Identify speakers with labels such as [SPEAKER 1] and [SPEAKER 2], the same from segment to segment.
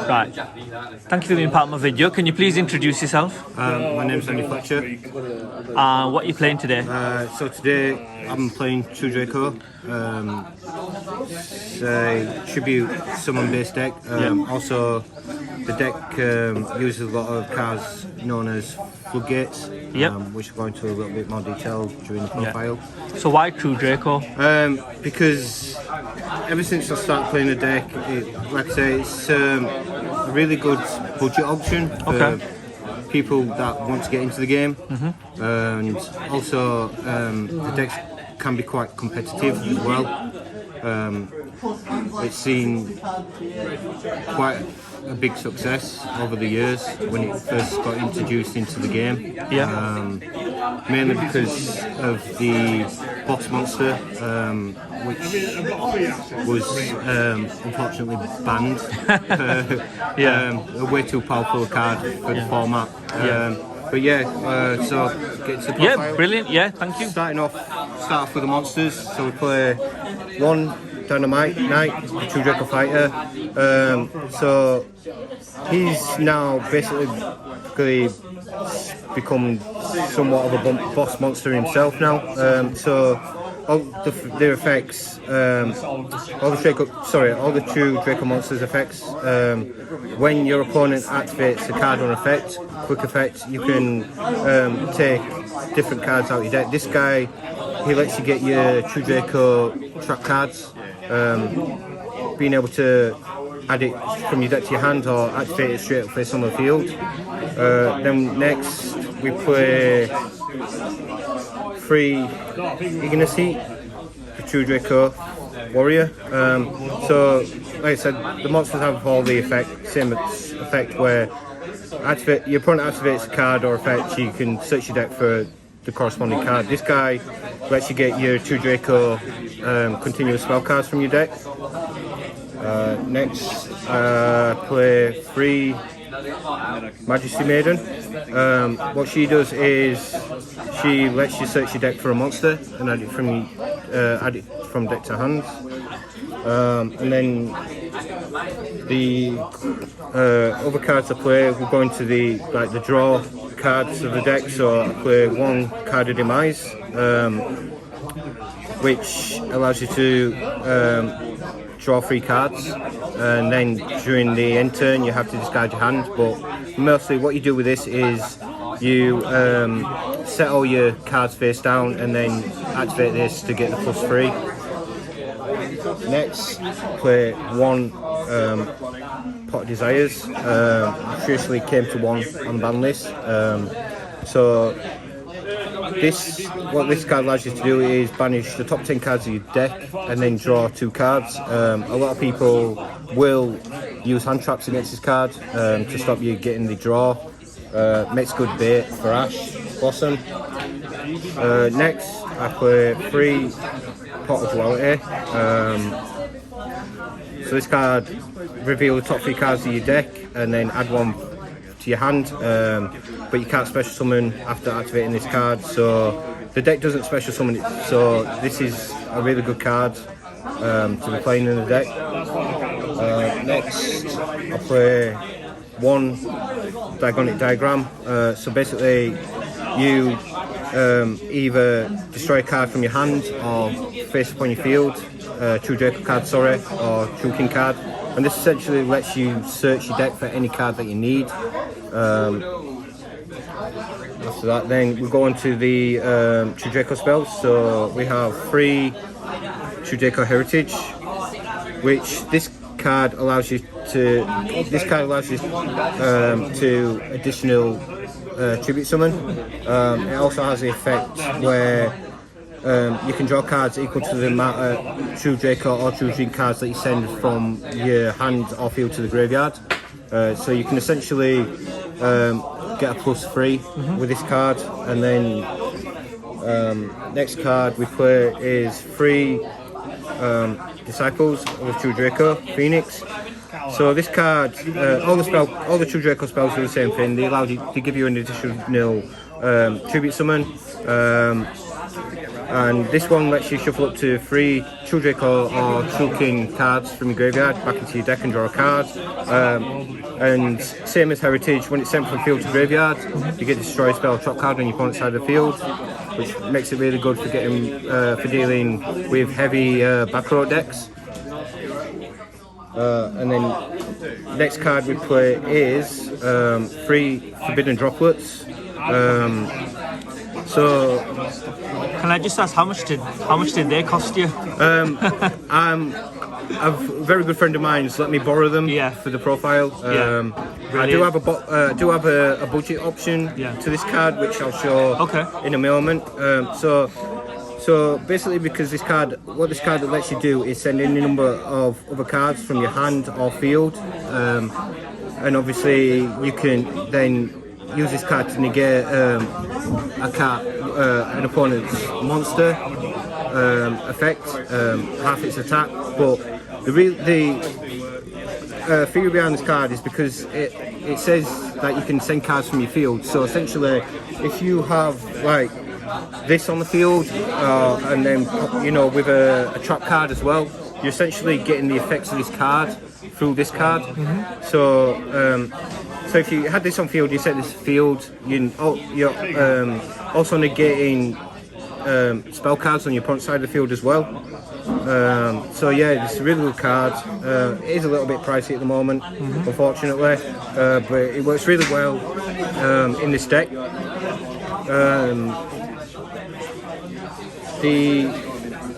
[SPEAKER 1] Right. Thank you for being part of my video. Can you please introduce yourself?
[SPEAKER 2] My name's Andy Fletcher.
[SPEAKER 1] What are you playing today?
[SPEAKER 2] So today I'm playing True Draco. It's a tribute summon-based deck. Also, the deck uses a lot of cards known as floodgates, which I'll go into a little bit more detail during the profile.
[SPEAKER 1] So why True Draco?
[SPEAKER 2] Because ever since I started playing the deck, like I say, it's a really good budget option for people that want to get into the game, and also the decks can be quite competitive as well. It's seen quite a big success over the years when it first got introduced into the game. Mainly because of the boss monster, which was unfortunately banned. A way too powerful a card for the format. But so get to the profile.
[SPEAKER 1] Brilliant. Thank you.
[SPEAKER 2] Start off with the monsters. So we play one Dynamite Knight, the True Draco fighter. So he's now basically become somewhat of a boss monster himself now. So all the effects, all the True Draco monsters effects. When your opponent activates a card on effect, quick effect, you can take different cards out of your deck. This guy, he lets you get your True Draco trap cards. Being able to add it from your deck to your hand or activate it straight up face on the field. Then next we play 3 Ignacy, the True Draco warrior. So like I said, the monsters have all the same effect where your opponent activates a card or effect, you can search your deck for the corresponding card. This guy lets you get your True Draco continuous spell cards from your deck. Next, play 3 Majesty Maiden. What she does is she lets you search your deck for a monster and add it from deck to hand. And then the other cards I play will go into the draw cards of the deck. So I play 1 Card of Demise, which allows you to draw 3 cards, and then during the end turn you have to discard your hand. But mostly what you do with this is you set all your cards face down and then activate this to get the +3. Next, play 1 Pot of Desires. Traditionally came to 1 on the ban list. So what this card allows you to do is banish the top 10 cards of your deck and then draw 2 cards. A lot of people will use hand traps against this card to stop you getting the draw. Makes good bait for Ash Blossom. Next, I play 3 Pot of Duality. So this card reveal the top 3 cards of your deck and then add 1 to your hand, but you can't special summon after activating this card, so the deck doesn't special summon it, so this is a really good card to be playing in the deck. Next I play 1 Diagonic Diagram. So basically you either destroy a card from your hand or face upon your field, True Draco card or True King card, and this essentially lets you search your deck for any card that you need. After that, then we go on to the True Draco spells. So we have 3 True Draco Heritage, which this card allows you to additional tribute summon. It also has the effect where you can draw cards equal to the amount of True Draco or True King cards that you send from your hand or field to the graveyard. So you can essentially get a +3 with this card. And then next card we play is 3 Disciples of the True Draco Phoenix. So this card, all the True Draco spells do the same thing. They give you an additional tribute summon. And this one lets you shuffle up to 3 True Draco or True King cards from your graveyard back into your deck and draw a card. And same as Heritage, when it's sent from field to graveyard, you get to destroy a spell or trap card on your opponent's side of the field, which makes it really good for getting for dealing with heavy back row decks. And then next card we play is 3 Forbidden Droplets. So
[SPEAKER 1] Can I just ask how much did they cost you?
[SPEAKER 2] a very good friend of mine's let me borrow them for the profile. I do have a budget option to this card, which I'll show in a moment. So basically, because what this card lets you do is send in a number of other cards from your hand or field, and obviously you can then use this card to negate an opponent's monster effect, half its attack. But the theory behind this card is because it says that you can send cards from your field. So essentially, if you have like this on the field, and then with a trap card as well, you're essentially getting the effects of this card through this card. So if you had this on field, you set this field, you're also negating spell cards on your opponent's side of the field as well. So yeah, it's a really good card. It is a little bit pricey at the moment, unfortunately, but it works really well in this deck. The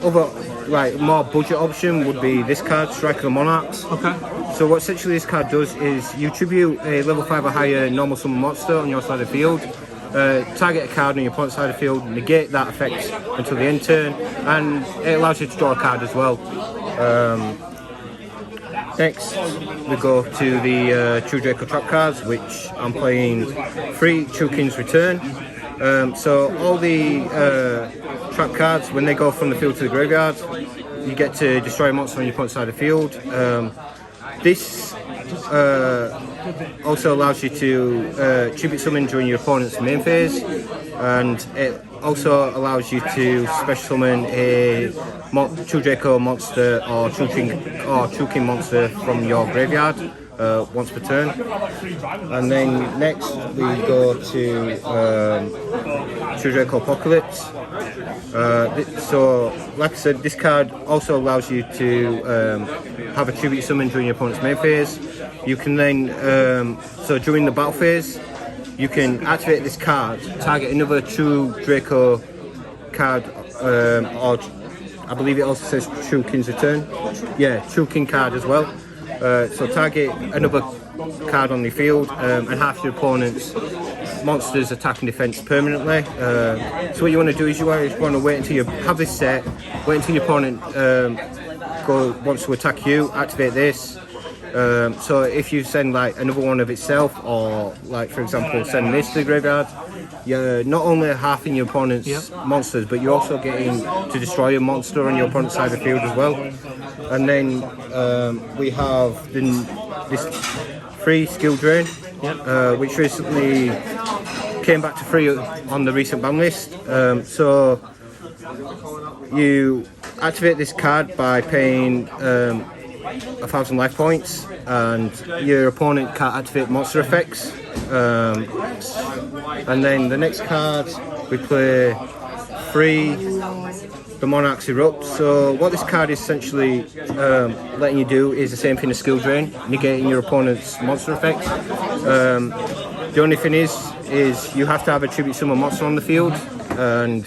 [SPEAKER 2] other more budget option would be this card, Striker the Monarchs. So what essentially this card does is you tribute a level 5 or higher normal summon monster on your side of the field, target a card on your opponent's side of the field, negate that effect until the end turn, and it allows you to draw a card as well. Next we go to the True Draco trap cards, which I'm playing 3 True King's Return. So all the trap cards, when they go from the field to the graveyard, you get to destroy a monster on your opponent's side of the field. This also allows you to tribute summon during your opponent's main phase, and it also allows you to special summon a True Draco monster or True King monster from your graveyard once per turn. And then next we go to True Draco Apocalypse. So like I said, this card also allows you to have a tribute summon during your opponent's main phase. You can then, so during the battle phase, you can activate this card, target another True Draco card, or I believe it also says True King's Return. Yeah, True King card as well. So target another card on the field, and half your opponent's monsters attack and defense permanently. So what you want to do is you want to wait until you have this set, wait until your opponent wants to attack you, activate this. So if you send like another one of itself, or like for example send this to the graveyard, you're not only halving your opponent's monsters, but you're also getting to destroy a monster on your opponent's side of the field as well. And then we have this 3 Skill Drain, which recently came back to free on the recent ban list. So you activate this card by paying 1,000 life points, and your opponent can't activate monster effects. And then the next card we play 3 the Monarchs Erupt. So what this card is essentially letting you do is the same thing as Skill Drain, negating your opponent's monster effects. The only thing is you have to have a tribute summon monster on the field, and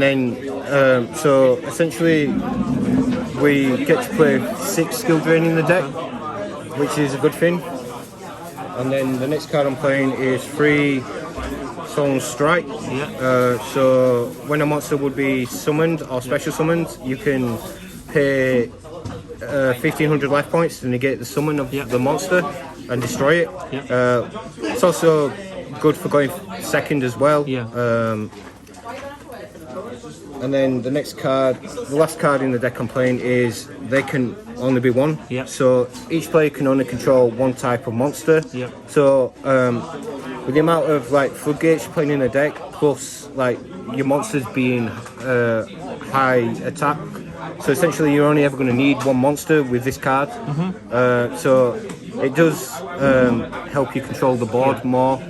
[SPEAKER 2] then so essentially we get to play 6 Skill Drain in the deck, which is a good thing. And then the next card I'm playing is 3 Solemn Strike. So when a monster would be summoned or special summoned, you can pay 1,500 life points to negate the summon of the monster and destroy it. It's also good for going second as well. And then the next card, the last card in the deck I'm playing is they can only be 1. So each player can only control 1 type of monster. So with the amount of like floodgates you're putting in a deck, plus like your monsters being high attack, so essentially you're only ever going to need one monster with this card. So it does help you control the board more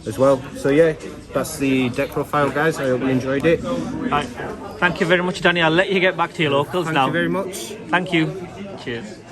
[SPEAKER 2] as well. So yeah, that's the deck profile, guys. I hope you enjoyed it.
[SPEAKER 1] Right. Thank you very much, Danny. I'll let you get back to your locals now.
[SPEAKER 2] Thank you very much.
[SPEAKER 1] Thank you. Cheers.